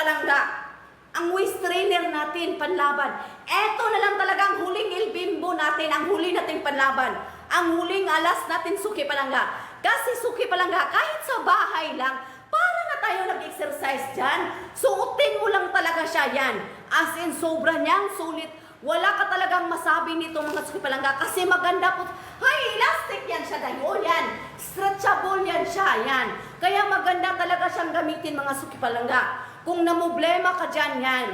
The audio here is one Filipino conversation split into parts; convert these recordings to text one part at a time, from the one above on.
Palangga. Ang waist trainer natin, panlaban. Eto na lang talagang huling El Bimbo natin, ang huli nating panlaban. Ang huling alas natin, Suki Palangga. Kasi Suki Palangga, kahit sa bahay lang, para na tayo nag-exercise dyan. Suotin mo lang talaga siya yan. As in, sobra niyang sulit. Wala ka talagang masabi nito mga Suki Palangga. Kasi maganda po. Hay, elastic yan siya dahil. Yan. Stretchable yan siya. Yan. Kaya maganda talaga siyang gamitin mga Suki Palangga. Kung namoblema ka dyan, yan.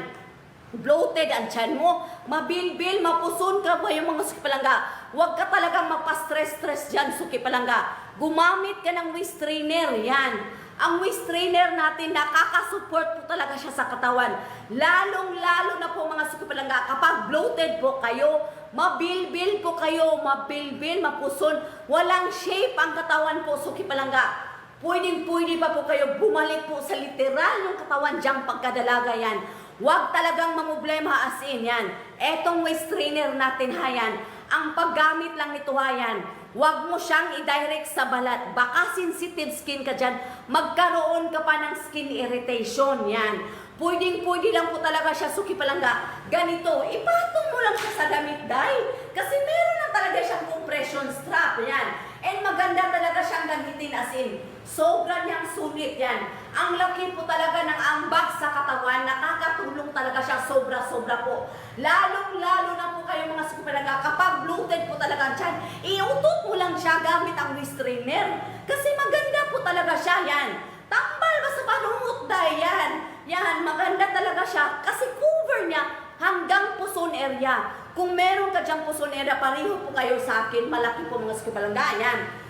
Bloated ang tiyan mo, mabilbil, mapuson ka ba yung mga Suki Palangga? Huwag ka talagang mapastress-stress dyan, Suki Palangga. Gumamit ka ng waist trainer, yan. Ang waist trainer natin, nakaka-support po talaga siya sa katawan. Lalong-lalo na po mga Suki Palangga, kapag bloated po kayo, mabilbil po kayo, mabilbil, mapuson, walang shape ang katawan po, Suki Palangga. Pwedeng-pwede pa po kayo bumalik po sa literal ng katawan diyang pagkadalaga yan. Huwag talagang mamoblema as in yan. Etong waist trainer natin hayan, ang paggamit lang nito hayan, huwag mo siyang i-direct sa balat. Baka sensitive skin ka dyan, magkaroon ka pa ng skin irritation yan. Pwedeng-pwede lang po talaga siya, Suki Palangga. Ganito, ipatong mo lang siya sa damit, day. Kasi meron na talaga siyang compression strap, yan. And maganda talaga siyang gamitin as in. Sobra niyang sulit yan. Ang laki po talaga ng ambag sa katawan. Nakakatulong talaga siya sobra-sobra po. Lalong-lalo na po kayo mga Suki Palangga. Kapag bloated po talaga dyan, iutot mo lang siya gamit ang waist trainer. Kasi maganda po talaga siya yan. Tambal ba sa panungot dahil yan. Yan, maganda talaga siya. Kasi cover niya hanggang puson area. Kung meron ka dyang puson area, pareho po kayo sa akin. Malaki po mga Suki Palangga. Yan.